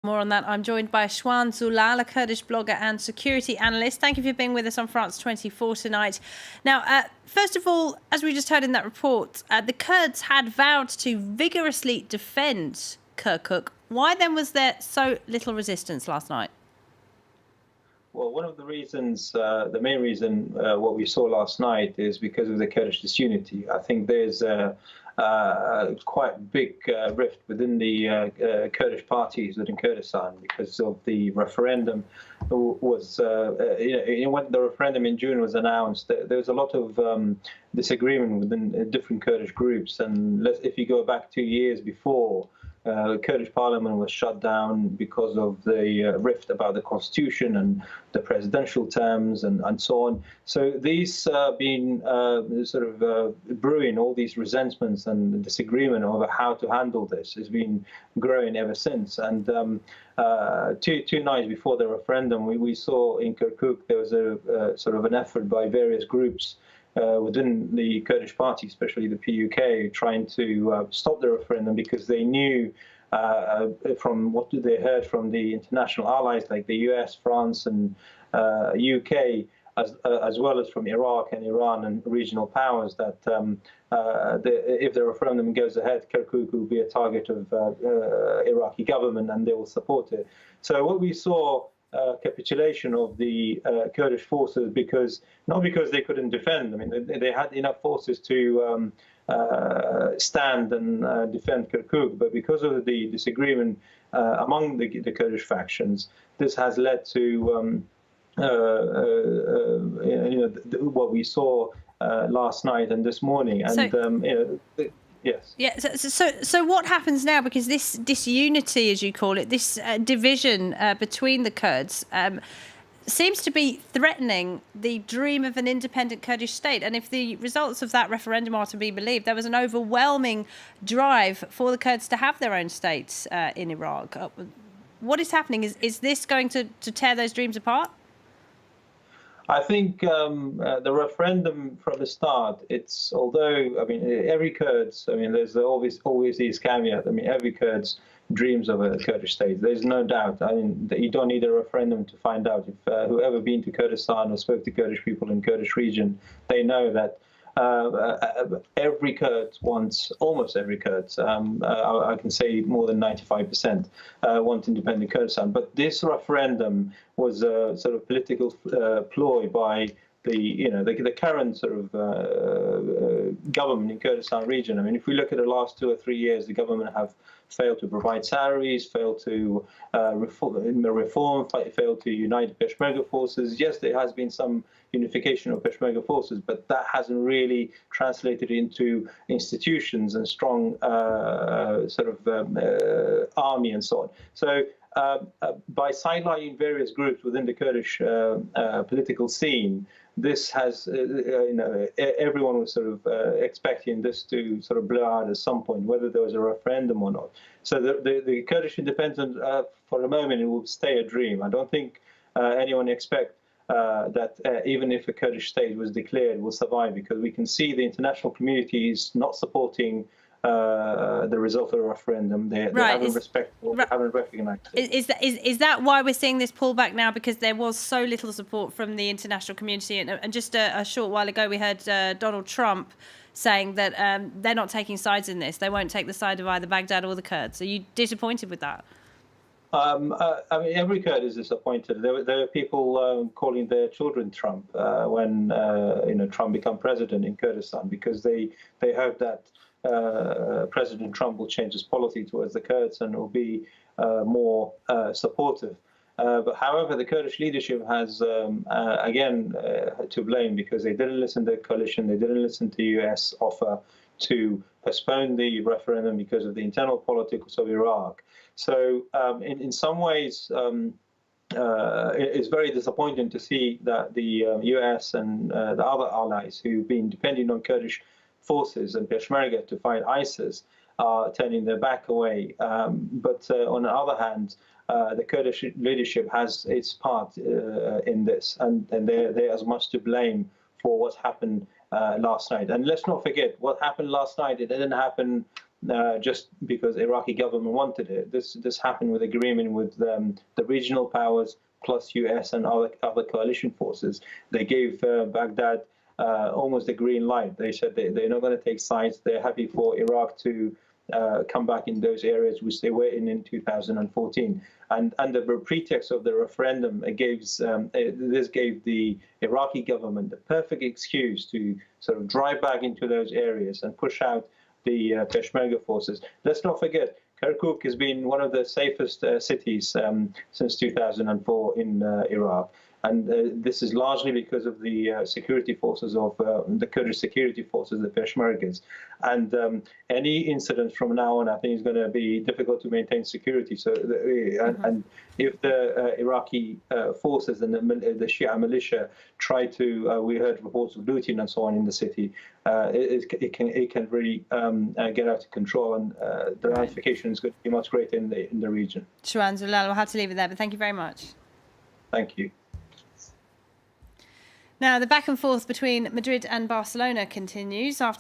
More on that. I'm joined by Shwan Zulal, a Kurdish blogger and security analyst. Thank you for being with us on France24 tonight. Now, first of all, as we just heard in that report, the Kurds had vowed to vigorously defend Kirkuk. Why then was there so little resistance last night? Well, one of the reasons, the main reason what we saw last night is because of the Kurdish disunity. I think there's quite big rift within the Kurdish parties within Kurdistan because of the referendum. Was when the referendum in June was announced, there was a lot of disagreement within different Kurdish groups. And if you go back 2 years before, the Kurdish parliament was shut down because of the rift about the constitution and the presidential terms and so on. So these been sort of brewing, all these resentments and disagreement over how to handle this has been growing ever since. And two nights before the referendum, we saw in Kirkuk there was a sort of an effort by various groups within the Kurdish party, especially the PUK, trying to stop the referendum because they knew from what they heard from the international allies like the US, France, and UK, as well as from Iraq and Iran and regional powers, that if the referendum goes ahead, Kirkuk will be a target of Iraqi government and they will support it. So what we saw, capitulation of the Kurdish forces, not because they couldn't defend. I mean, they had enough forces to stand and defend Kirkuk, but because of the disagreement among the Kurdish factions, this has led to what we saw last night and this morning. And yes. Yeah. So what happens now? Because this disunity, as you call it, this division between the Kurds seems to be threatening the dream of an independent Kurdish state. And if the results of that referendum are to be believed, there was an overwhelming drive for the Kurds to have their own states in Iraq. What is happening? Is this going to tear those dreams apart? I think the referendum from the start, although, I mean, every Kurds, I mean, there's always these caveats. I mean, every Kurds dreams of a Kurdish state. There's no doubt. I mean, you don't need a referendum to find out. If whoever been to Kurdistan or spoke to Kurdish people in Kurdish region, they know that every Kurd wants, almost every Kurd, I can say more than 95% want independent Kurdistan. But this referendum was a sort of political ploy by the current sort of government in Kurdistan region. I mean, if we look at the last 2 or 3 years, the government have failed to provide salaries, failed to reform, failed to unite Peshmerga forces. Yes, there has been some unification of Peshmerga forces, but that hasn't really translated into institutions and strong sort of army and so on. So by sidelining various groups within the Kurdish political scene, this has, everyone was sort of expecting this to sort of blow out at some point, whether there was a referendum or not. So the Kurdish independence, for the moment, it will stay a dream. I don't think anyone expect that even if a Kurdish state was declared, it will survive, because we can see the international community is not supporting the result of the referendum. They haven't respected or they haven't recognized it. Is that why we're seeing this pullback now? Because there was so little support from the international community. And just a short while ago, we heard Donald Trump saying that they're not taking sides in this. They won't take the side of either Baghdad or the Kurds. Are you disappointed with that? I mean, every Kurd is disappointed. There are people calling their children Trump when Trump become president in Kurdistan, because they hope that President Trump will change his policy towards the Kurds and will be more supportive. But however, the Kurdish leadership has, again, to blame, because they didn't listen to the coalition, they didn't listen to the US offer to postpone the referendum because of the internal politics of Iraq. So in some ways, it's very disappointing to see that the US and the other allies who've been depending on Kurdish forces and Peshmerga to fight ISIS are turning their back away. But on the other hand, the Kurdish leadership has its part in this, and they're as much to blame for what's happened last night. And let's not forget what happened last night. It didn't happen just because Iraqi government wanted it. This happened with agreement with the regional powers plus US and other coalition forces. They gave Baghdad almost a green light. They said they're not going to take sides. They're happy for Iraq to come back in those areas which they were in 2014. And under the pretext of the referendum, this gave the Iraqi government the perfect excuse to sort of drive back into those areas and push out the Peshmerga forces. Let's not forget, Kirkuk has been one of the safest cities since 2004 in Iraq. And this is largely because of the security forces of the Kurdish security forces, the Peshmergas. And any incident from now on, I think, is going to be difficult to maintain security. So, and if the Iraqi forces and the Shia militia try to, we heard reports of looting and so on in the city, it can really get out of control, and the ramification is going to be much greater in the region. Shwan Zulal, we'll have to leave it there, but thank you very much. Thank you. Now, the back and forth between Madrid and Barcelona continues after